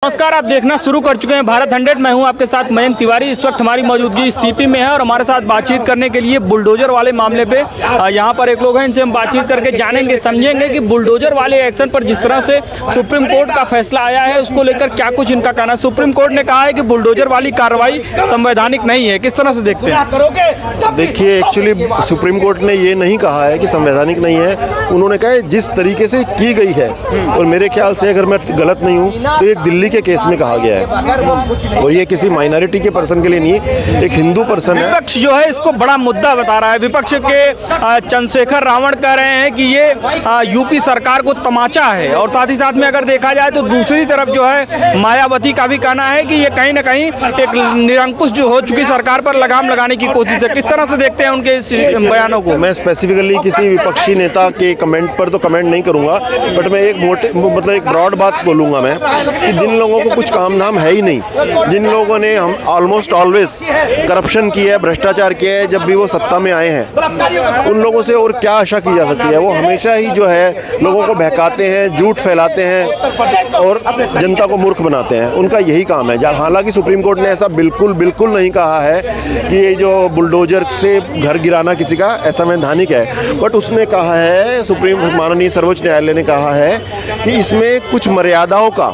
नमस्कार, आप देखना शुरू कर चुके हैं भारत 100। मैं हूं आपके साथ मयंक तिवारी। इस वक्त हमारी मौजूदगी सीपी में है और हमारे साथ बातचीत करने के लिए बुलडोजर वाले मामले पे यहां पर एक लोग हैं, इनसे हम बातचीत करके जानेंगे समझेंगे कि बुलडोजर वाले एक्शन पर जिस तरह से सुप्रीम कोर्ट का फैसला आया है उसको लेकर क्या कुछ इनका कहना है। सुप्रीम कोर्ट ने कहा है कि बुलडोजर वाली कार्रवाई संवैधानिक नहीं है, किस तरह से देखते हैं? देखिए, एक्चुअली सुप्रीम कोर्ट ने ये नहीं कहा है कि संवैधानिक नहीं है। उन्होंने कहा है जिस तरीके से की गई है, और मेरे ख्याल से अगर मैं गलत नहीं हूँ तो एक दिल्ली के केस में कहा गया है, और ये किसी माइनॉरिटी के पर्सन के लिए नहीं, एक हिंदू पर्सन है। विपक्ष जो है इसको बड़ा मुद्दा बता रहा है। विपक्ष के चंद्रशेखर रावण कह रहे हैं कि ये यूपी सरकार को तमाचा है, और साथ ही साथ में अगर देखा जाए तो दूसरी तरफ जो है मायावती का भी कहना है कि ये कहीं ना कहीं एक निरंकुश जो हो चुकी सरकार पर लगाम लगाने की कोशिश है। किस तरह से देखते हैं उनके इस बयानों को? मैं स्पेसिफिकली किसी विपक्षी नेता के कमेंट पर तो कमेंट नहीं करूंगा, बट मैं एक ब्रॉड बात बोलूंगा मैं कि जिन लोगों को कुछ काम धाम है ही नहीं, जिन लोगों ने हम ऑलमोस्ट ऑलवेज करप्शन किया है, भ्रष्टाचार किया है जब भी वो सत्ता में आए हैं, उन लोगों से और क्या आशा की जा सकती है? वो हमेशा ही जो है लोगों को बहकाते हैं, झूठ फैलाते हैं और जनता को मूर्ख बनाते हैं। उनका यही काम है। हालांकि सुप्रीम कोर्ट ने ऐसा बिल्कुल नहीं कहा है कि ये जो बुलडोजर से घर गिराना किसी का असंवैधानिक है, बट उसने कहा है, माननीय सर्वोच्च न्यायालय ने कहा है कि इसमें कुछ मर्यादाओं का,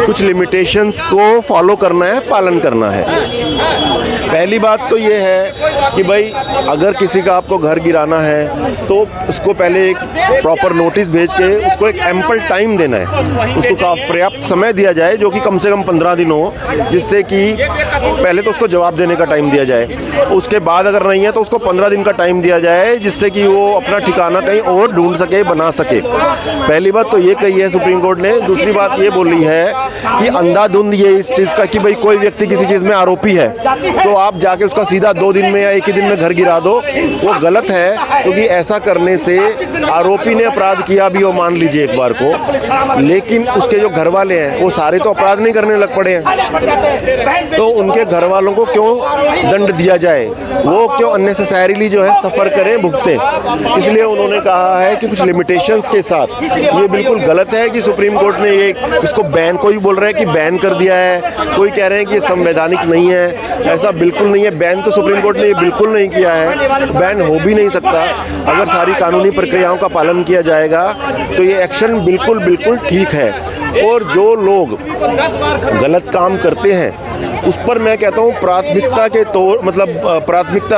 कुछ लिमिटेशंस को फॉलो करना है, पालन करना है। पहली बात तो ये है कि भाई अगर किसी का आपको घर गिराना है तो उसको पहले एक प्रॉपर नोटिस भेज के उसको एक एम्पल टाइम देना है, उसको पर्याप्त समय दिया जाए जो कि कम से कम 15 दिन हो, जिससे कि पहले तो उसको जवाब देने का टाइम दिया जाए। उसके बाद अगर नहीं है तो उसको 15 दिन का टाइम दिया जाए, जिससे कि वो अपना ठिकाना कहीं और ढूंढ सके, बना सके। पहली बात तो ये कही है सुप्रीम कोर्ट ने। दूसरी बात ये बोली है कि अंधाधुंध ये इस चीज़ का कि भाई कोई व्यक्ति किसी चीज़ में आरोपी है तो आप जाके उसका सीधा 2 दिन में या 1 ही दिन में घर गिरा दो, वो गलत है। क्योंकि ऐसा करने से आरोपी ने अपराध किया भी हो, मान लीजिए एक बार को, लेकिन उसके जो घर वाले हैं वो सारे तो अपराध नहीं करने लग पड़े हैं, तो उनके घर वालों को क्यों दंड दिया जाए? वो क्यों अननेसेसरीली जो है सफ़र करें, भुगतें? इसलिए उन्होंने कहा है कि कुछ लिमिटेशंस के साथ। ये बिल्कुल गलत है कि सुप्रीम कोर्ट ने ये इसको बैन, कोई बोल रहा है कि बैन कर दिया है, कोई कह रहे हैं कि ये संवैधानिक नहीं है। ऐसा बिल्कुल नहीं है। बैन तो सुप्रीम कोर्ट ने ये बिल्कुल नहीं किया है, बैन हो भी नहीं सकता। अगर सारी कानूनी प्रक्रियाओं का पालन किया जाएगा तो ये एक्शन बिल्कुल ठीक है। और जो लोग गलत काम करते हैं उस पर मैं कहता हूँ प्राथमिकता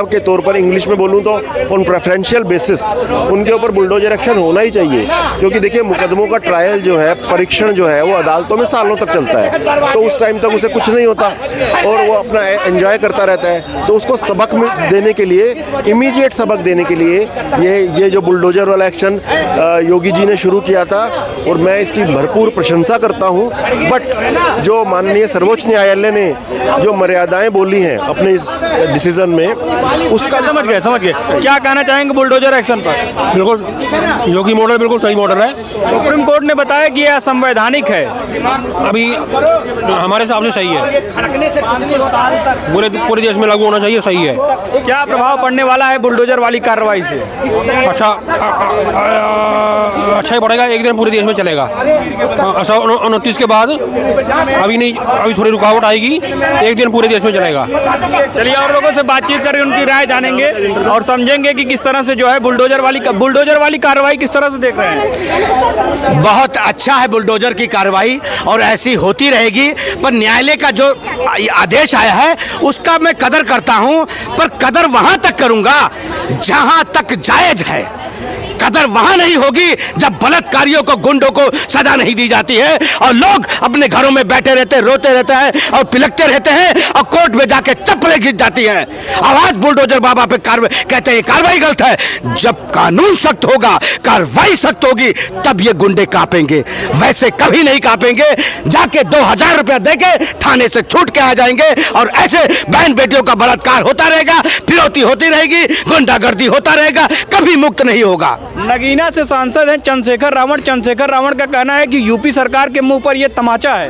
के तौर पर, इंग्लिश में बोलूँ तो ऑन प्रेफरेंशियल बेसिस, उनके ऊपर बुलडोजर एक्शन होना ही चाहिए। क्योंकि देखिए, मुकदमों का ट्रायल जो है, परीक्षण जो है, वो अदालतों में सालों तक चलता है, तो उस टाइम तक उसे कुछ नहीं होता और वो अपना एंजॉय करता रहता है। तो उसको सबक देने के लिए, इमीडिएट सबक देने के लिए ये जो बुलडोजर वाला एक्शन योगी जी ने शुरू किया था, और मैं इसकी भरपूर प्रशंसा करता हूँ। बट जो माननीय सर्वोच्च न्यायालय ने जो मर्यादाएं बोली हैं अपने इस डिसीजन में, उसका समझ गए। क्या कहना चाहेंगे बुलडोजर एक्शन पर? बिल्कुल योगी मॉडल बिल्कुल सही मॉडल है। सुप्रीम कोर्ट ने बताया कि यह असंवैधानिक है। अभी हमारे हिसाब से सही है, पूरे देश में लागू होना चाहिए, सही है। क्या प्रभाव पड़ने वाला है बुलडोजर वाली कार्रवाई से? अच्छा ही पड़ेगा, एक दिन पूरे देश में चलेगा। 29 के बाद अभी थोड़ी रुकावट आएगी, एक दिन पूरे देश में चलेगा। चलिए, और लोगों से बातचीत करके उनकी राय जानेंगे और समझेंगे कि किस तरह से जो है बुलडोजर वाली कार्रवाई किस तरह से देख रहे हैं। बहुत अच्छा है बुलडोजर की कार्रवाई, और ऐसी होती रहेगी। पर न्यायालय का जो आदेश आया है उसका मैं कदर करता हूं, पर कदर वहां तक करूंगा जहां तक जायज है। कदर वहां नहीं होगी जब बलात्कारियों को, गुंडों को सजा नहीं दी जाती है और लोग अपने घरों में बैठे रहते हैं, रोते रहते हैं और पिलकते रहते हैं, और कोर्ट में जाके चप्पलें गिर जाती हैं। आवाज बुलडोजर बाबा पे कहते हैं कार्रवाई गलत है। जब कानून सख्त होगा, कार्रवाई सख्त होगी, तब ये गुंडे कांपेंगे, वैसे कभी नहीं कांपेंगे। जाके 2000 रुपया देके थाने से छूट के आ जाएंगे, और ऐसे बहन बेटियों का बलात्कार होता रहेगा, फिरौती होती रहेगी, गुंडागर्दी होता रहेगा, कभी मुक्त नहीं होगा। नगीना से सांसद हैं चंद्रशेखर रावण का कहना है कि यूपी सरकार के मुंह पर यह तमाचा है।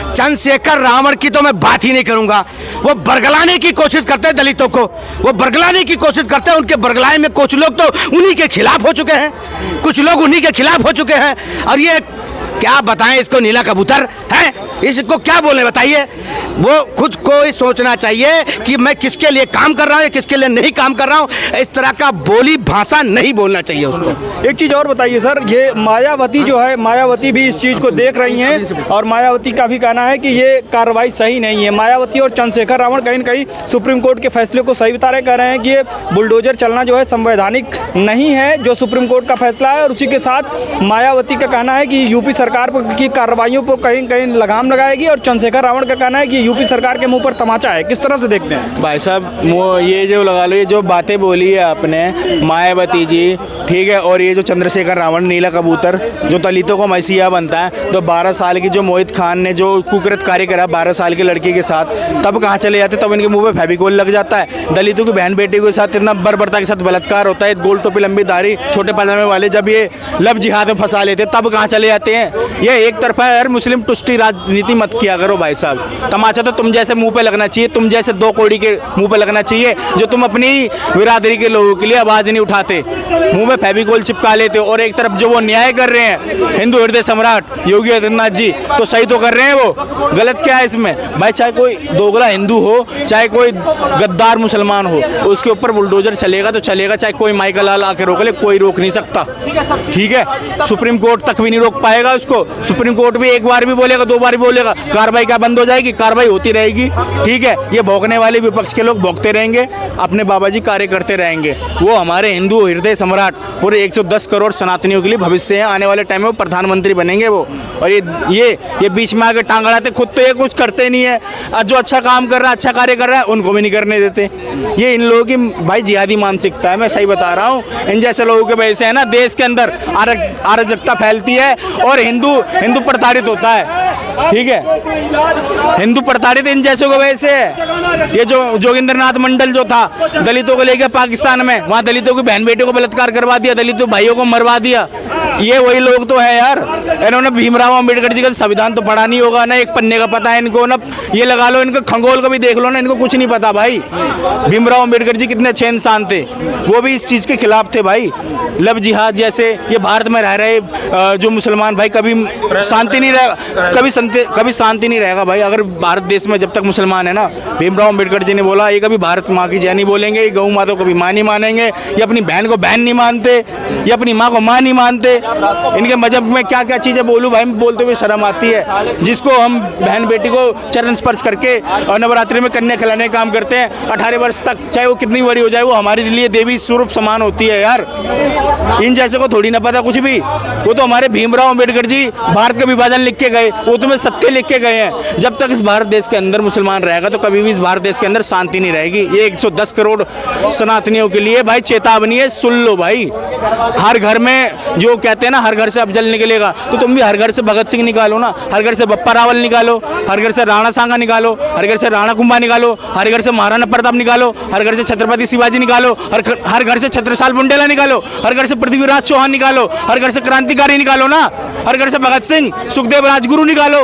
चंद्रशेखर रावण की तो मैं बात ही नहीं करूंगा। वो बरगलाने की कोशिश करते हैं दलितों को, वो बरगलाने की कोशिश करते हैं। उनके बरगलाए में कुछ लोग तो उन्हीं के खिलाफ हो चुके हैं, कुछ लोग उन्हीं के खिलाफ हो चुके हैं। और ये क्या बताएं इसको, नीला कबूतर है। इसको क्या बोले बताइए। वो खुद को ही सोचना चाहिए कि मैं किसके लिए काम कर रहा हूँ, किसके लिए नहीं काम कर रहा हूँ। इस तरह का बोली भाषा नहीं बोलना चाहिए उसको। एक चीज़ और बताइए सर, ये मायावती जो है, मायावती भी इस चीज़ को देख रही हैं और मायावती का भी कहना है कि ये कार्रवाई सही नहीं है। मायावती और चंद्रशेखर रावण कहीं न कहीं सुप्रीम कोर्ट के फैसले को सही बता रहे, कह रहे हैं कि ये बुलडोजर चलना जो है संवैधानिक नहीं है, जो सुप्रीम कोर्ट का फैसला है। और उसी के साथ मायावती का कहना है कि यूपी सरकार की कार्रवाइयों पर कहीं कहीं लगाम लगाएगी और चंद्रशेखर रावण का कहना है कि यूपी सरकार के मुंह पर तमाचा है। किस तरह से देखते हैं भाई साहब? ये जो लगा लो, ये जो बातें बोली है आपने मायावती जी, ठीक है, और ये जो चंद्रशेखर रावण नीला कबूतर जो दलितों को मसीहा बनता है, तो 12 साल की जो मोहित खान ने जो कुकृत कार्य करा 12 साल की लड़की के साथ, तब कहाँ चले जाते? तब इनके मुंह पे फेविकोल लग जाता है। दलितों की बहन बेटी के साथ इतना बर्बरता के साथ बलात्कार होता है, गोल टोपी लंबी दाढ़ी छोटे पजामे वाले जब ये लव जिहाद में फंसा लेते, तब कहाँ चले जाते हैं? ये एक तरफा है। मुस्लिम टुस्टी राजनीति मत किया करो भाई साहब। तमाचा तो तुम जैसे मुंह पे लगना चाहिए, तुम जैसे 2 कौड़ी के मुंह पे लगना चाहिए जो तुम अपनी बिरादरी के लोगों के लिए आवाज नहीं उठाते, मुंह में फेविकोल चिपका लेते हो। और एक तरफ जो वो न्याय कर रहे हैं हिंदू हृदय सम्राट योगी आदित्यनाथ जी, तो सही तो कर रहे हैं। वो गलत क्या है इसमें भाई? चाहे कोई दोगला हिंदू हो, चाहे कोई गद्दार मुसलमान हो, उसके ऊपर बुलडोजर चलेगा तो चलेगा, चाहे कोई माइका लाल आके रोक ले, कोई रोक नहीं सकता। ठीक है, सुप्रीम कोर्ट तक भी नहीं रोक पाएगा उसको। सुप्रीम कोर्ट भी एक बार भी बोलेगा, 2 बार भी बोलेगा, कार्रवाई क्या बंद हो जाएगी? कार्रवाई होती रहेगी। ठीक है, ये भौंकने वाले विपक्ष के लोग भौंकते रहेंगे, अपने बाबा जी कार्य करते रहेंगे। वो हमारे हिंदू हृदय सम्राट पूरे 110 करोड़ सनातनियों के लिए भविष्य है। आने वाले टाइम में वो प्रधानमंत्री बनेंगे वो। और ये बीच में आके टांग अड़ाते, खुद तो ये कुछ करते नहीं है, और जो अच्छा काम कर रहा है, अच्छा कार्य कर रहा है, उनको भी नहीं करने देते। ये इन लोगों की भाई जिहादी मानसिकता है, मैं सही बता रहा हूँ। इन जैसे लोगों के वजह से है ना देश के अंदर अराजकता फैलती है और हिंदू प्रताड़ित होता है। ठीक है, हिंदू प्रताड़ित इन जैसों की वजह से है। ये जो जोगिंद्रनाथ मंडल जो था, दलितों को लेकर पाकिस्तान में, वहाँ दलितों की बहन बेटियों को बलात्कार करवा दिया, दलितों भाइयों को मरवा दिया। ये वही लोग तो है यार। इन्होंने भीमराव अम्बेडकर जी का संविधान तो पढ़ा नहीं होगा ना, एक पन्ने का पता है इनको ना। ये लगा लो इनको खंगोल का भी देख लो ना, इनको कुछ नहीं पता भाई। भीमराव अम्बेडकर जी कितने अच्छे इंसान थे, वो भी इस चीज़ के खिलाफ थे भाई। लव जिहाद जैसे ये भारत में रह रहे जो मुसलमान भाई, कभी शांति नहीं रहेगा, कभी शांति नहीं रहेगा भाई अगर भारत देश में जब तक मुसलमान है ना। भीमराव अम्बेडकर जी ने बोला, ये कभी भारत माँ की जय नहीं बोलेंगे, ये गौ माता को कभी माँ नहीं मानेंगे, ये अपनी बहन को बहन नहीं मानते, ये अपनी माँ को माँ नहीं मानते। इनके मजहब में क्या क्या चीज़ें बोलूँ भाई, बोलते हुए शर्म आती है। जिसको हम बहन बेटी को चरण स्पर्श करके और नवरात्रि में कन्या खिलाने का काम करते हैं 18 वर्ष तक, चाहे वो कितनी बड़ी हो जाए, वो हमारे लिए देवी स्वरूप समान होती है यार। इन जैसे को थोड़ी ना पता कुछ भी। वो तो हमारे भीमराव अम्बेडकर जी भारत का विभाजन लिख के गए, वो तुम्हें सत्य लिख के गए हैं। जब तक इस भारत देश के अंदर मुसलमान रहेगा तो कभी भी इस भारत देश के अंदर शांति नहीं रहेगी। ये 110 करोड़ सनातनियों के लिए भाई चेतावनी है, सुन लो भाई। हर घर में जो कहते हैं ना, हर घर से अफजल निकलेगा, तो तुम भी हर घर से भगत सिंह निकालो ना, हर घर से बप्पा रावल निकालो, हर घर से राणा सांगा निकालो, हर घर से राणा कुंभा निकालो, हर घर से महाराणा प्रताप निकालो, हर घर से छत्रपति शिवाजी निकालो, हर घर से छत्रसाल बुंडेला निकालो, हर घर से पृथ्वीराज चौहान निकालो, हर घर से क्रांतिकारी निकालो ना, हर घर से भगत सिंह, सुखदेव राजगुरु निकालो।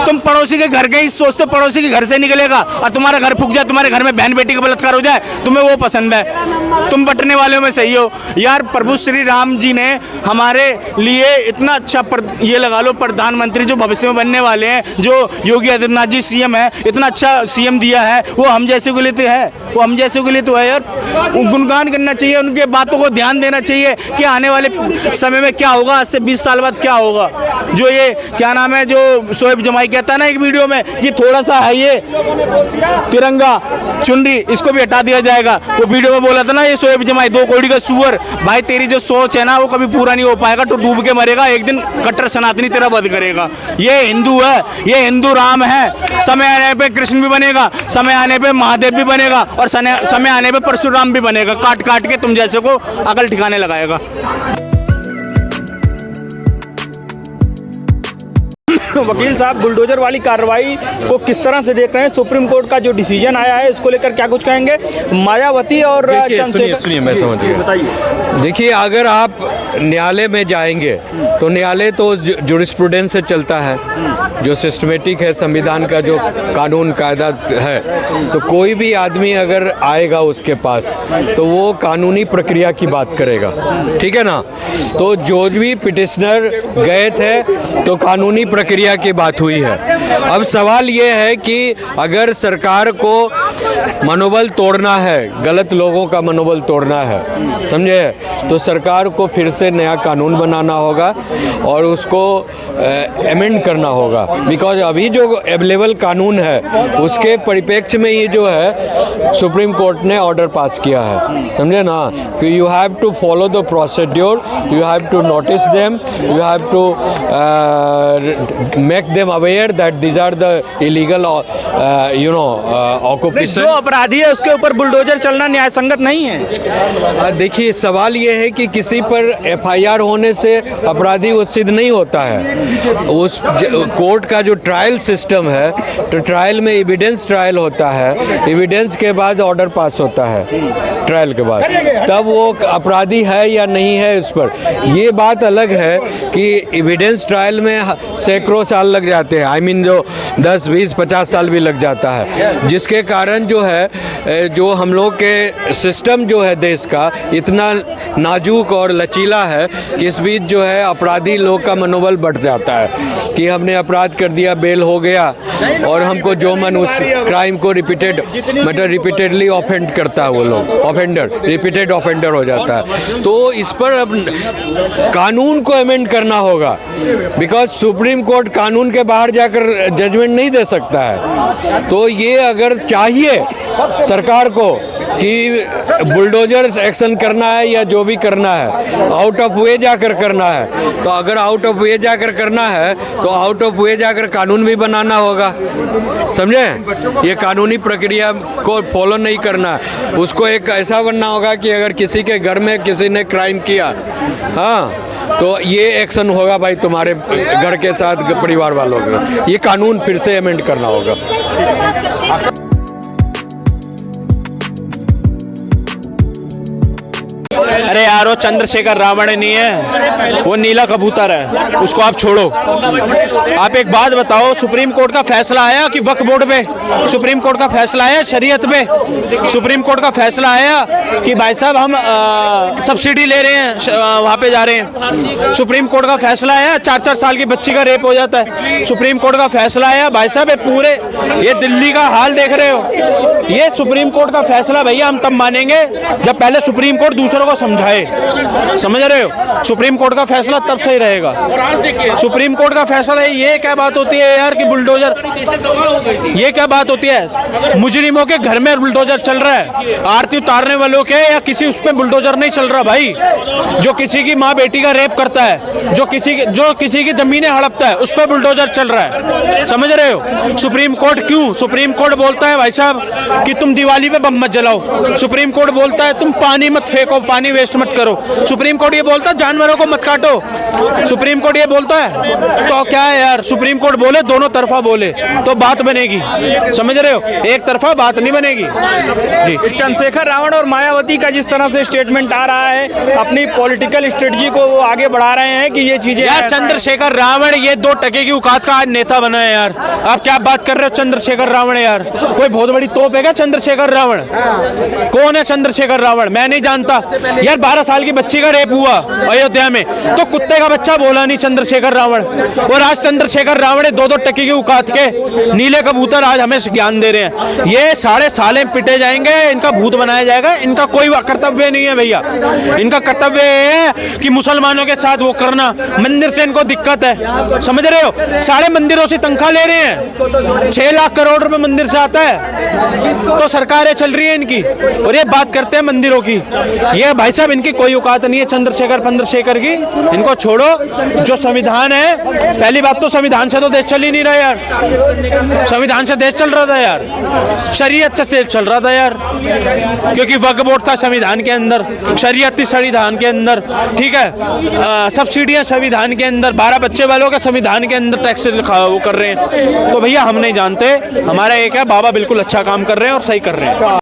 तुम पड़ोसी के घर के ही सोचते, पड़ोसी के घर से निकलेगा और तुम्हारा घर फूक जाए, तुम्हारे घर में बहन बेटी का बलात्कार हो जाए, तुम्हें वो पसंद है। तुम बटने वालों में सही हो यार। प्रभु श्री राम जी ने हमारे लिए इतना अच्छा ये लगा लो प्रधानमंत्री जो भविष्य में बनने वाले हैं, जो योगी आदित्यनाथ जी सीएम है, इतना अच्छा सीएम दिया है। वो हम जैसे के लिए तो है, वो हम जैसे के लिए तो है यार। गुणगान करना चाहिए, उनके बातों को ध्यान देना चाहिए कि आने वाले समय में क्या होगा, आज से 20 साल बाद क्या होगा। जो ये क्या नाम है, जो शोएब जमाई कहता है ना एक वीडियो में कि थोड़ा सा है ये तिरंगा चुनरी, इसको भी हटा दिया जाएगा। वो वीडियो में बोला था ना ये शोएब जमाई, 2 कौड़ी का सुअर। भाई तेरी जो सोच है ना वो कभी पूरा नहीं हो पाएगा, तो डूब के मरेगा एक दिन, कट्टर सनातनी तेरा वध करेगा। ये हिंदू है, ये हिंदू राम है। समय आने पे कृष्ण भी बनेगा, समय आने पे महादेव भी बनेगा, और समय आने पे परशुराम भी बनेगा। काट काट के तुम जैसे को अकल ठिकाने लगाएगा। वकील साहब, बुलडोजर वाली कार्रवाई को किस तरह से देख रहे हैं? सुप्रीम कोर्ट का जो डिसीजन आया है इसको लेकर क्या कुछ कहेंगे? मायावती और सुनिए मैं समझ गया। बताइए। देखिए, अगर आप न्यायालय में जाएंगे तो न्यायालय तो जुरिस्प्रूडेंस से चलता है, जो सिस्टमेटिक है, संविधान का जो कानून कायदा है। तो कोई भी आदमी अगर आएगा उसके पास तो वो कानूनी प्रक्रिया की बात करेगा, ठीक है ना। तो जो भी पिटिशनर गए थे तो कानूनी प्रक्रिया प्रक्रिया की बात हुई है। अब सवाल ये है कि अगर सरकार को मनोबल तोड़ना है, गलत लोगों का मनोबल तोड़ना है, समझे, तो सरकार को फिर से नया कानून बनाना होगा और उसको अमेंड करना होगा। बिकॉज अभी जो अवेलेबल कानून है उसके परिप्रेक्ष्य में ये जो है सुप्रीम कोर्ट ने ऑर्डर पास किया है, समझे ना, कि you have to follow the procedure, you have to notice them, you have to make them aware that these are the illegal occupation. जो अपराधी है उसके ऊपर बुलडोजर चलना न्याय संगत नहीं है। देखिए, सवाल ये है कि किसी पर एफआईआर होने से अपराधी वो सिद्ध नहीं होता है। उस कोर्ट का जो ट्रायल सिस्टम है, तो ट्रायल में एविडेंस ट्रायल होता है, एविडेंस के बाद ऑर्डर पास होता है, ट्रायल के बाद तब वो अपराधी है या नहीं है उस पर। ये बात अलग है कि एविडेंस ट्रायल में सैकड़ों साल लग जाते हैं, आई मीन जो 10, 20, 50 साल भी लग जाता है, जिसके कारण जो है जो हम लोग के सिस्टम जो है देश का इतना नाजुक और लचीला है कि इस बीच जो है अपराधी लोग का मनोबल बढ़ जाता है कि हमने अपराध कर दिया, बेल हो गया और हमको जो मन उस क्राइम को रिपीटेडली ऑफेंड करता है, वो लोग ऑफेंडर रिपीटेड ऑफेंडर हो जाता है। तो इस पर अब कानून को अमेंड करना होगा, बिकॉज सुप्रीम कोर्ट कानून के बाहर जाकर जजमेंट नहीं दे सकता है। तो ये अगर चाहिए सरकार को कि बुलडोजर एक्शन करना है या जो भी करना है आउट ऑफ वे जाकर करना है, तो अगर आउट ऑफ वे जाकर करना है तो आउट ऑफ वे जाकर कानून भी बनाना होगा, समझे। ये कानूनी प्रक्रिया को फॉलो नहीं करना, उसको एक ऐसा बनना होगा कि अगर किसी के घर में किसी ने क्राइम किया, हाँ, तो ये एक्शन होगा भाई तुम्हारे घर के साथ, परिवार वालों का। ये कानून फिर से अमेंड करना होगा। अरे यार, वो चंद्रशेखर रावण नहीं है, वो नीला कबूतर है, उसको आप छोड़ो। आप एक बात बताओ, सुप्रीम कोर्ट का फैसला आया कि वक्फ बोर्ड पे, सुप्रीम कोर्ट का फैसला आया शरीयत पे, सुप्रीम कोर्ट का फैसला आया कि भाई साहब हम सब्सिडी ले रहे हैं, वहाँ पे जा रहे हैं। सुप्रीम कोर्ट का फैसला आया 4-4 साल की बच्ची का रेप हो जाता है। सुप्रीम कोर्ट का फैसला आया, भाई साहब ये दिल्ली का हाल देख रहे हो, ये सुप्रीम कोर्ट का फैसला भैया हम तब मानेंगे जब पहले सुप्रीम कोर्ट दूसरों को समझाए, समझ रहे हो। सुप्रीम कोर्ट का फैसला तब सही रहेगा। सुप्रीम कोर्ट का फैसला है, ये क्या बात होती है यार कि बुलडोजर, ये क्या बात होती है, मुजरिमों के घर में बुलडोजर चल रहा है, आरती उतारने वालों के या किसी उस पे बुलडोजर नहीं चल रहा भाई। जो किसी की माँ बेटी का रेप करता है, जो किसी की जमीनें हड़पता है, उस पर बुलडोजर चल रहा है, समझ रहे हो। सुप्रीम कोर्ट क्यों, सुप्रीम कोर्ट बोलता है भाई साहब कि तुम दिवाली पे बम मत जलाओ, सुप्रीम कोर्ट बोलता है तुम पानी मत फेंको, पानी वेस्ट मत करो, सुप्रीम कोर्ट ये बोलता है जानवरों को मत काटो, सुप्रीम कोर्ट ये बोलता है। तो क्या है यार, सुप्रीम कोर्ट बोले, दोनों तरफा बोले तो बात बनेगी, समझ रहे हो, एक तरफा बात नहीं बनेगी जी। चंद्रशेखर रावण और मायावती का जिस तरह से स्टेटमेंट आ रहा है, अपनी पॉलिटिकल स्ट्रेटजी को वो आगे बढ़ा रहे हैं कि ये चीजें यार, चंद्रशेखर रावण ये 2 टके की औकात का आज नेता बना है यार। आप क्या बात कर रहे हो, चंद्रशेखर रावण यार कोई बहुत बड़ी तोप है क्या? चंद्रशेखर रावण कौन है? चंद्रशेखर रावण मैं नहीं जानता यार। 12 साल की बच्ची का रेप हुआ अयोध्या में, तो कुत्ते का बच्चा बोला नहीं चंद्रशेखर रावण, और आज चंद्रशेखर रावण 2-2 टके की औकात के नीले कबूतर आज हमें ज्ञान दे रहे हैं। ये साढ़े साले पिटे जाएंगे, इनका भूत बनाया जाएगा, इनका कोई कर्तव्य नहीं है भैया। इनका कर्तव्य है कि मुसलमानों के साथ वो करना, मंदिर से इनको दिक्कत है, समझ रहे हो। सारे मंदिरों से तनख्वाह ले रहे हैं, 6 लाख करोड़ रुपए मंदिर से आता है, तो सरकारें चल रही है इनकी, और ये बात करते हैं मंदिरों की। ये भाई साहब इनकी कोई औकात नहीं है चंद्रशेखर की, इनको छोड़ो। जो संविधान है, पहली बात तो संविधान से तो देश चल ही नहीं रहा यार, संविधान से देश चल रहा था यार, शरीयत से देश चल रहा था यार, क्योंकि वक्फ बोर्ड था संविधान के अंदर, शरीयत थी संविधान के अंदर, ठीक है, सब्सिडियां संविधान के अंदर, 12 बच्चे वालों का संविधान के अंदर टैक्स वो कर रहे हैं। तो भैया हम नहीं जानते, हमारा एक है बाबा बिल्कुल अच्छा काम कर रहे हैं और सही कर रहे हैं।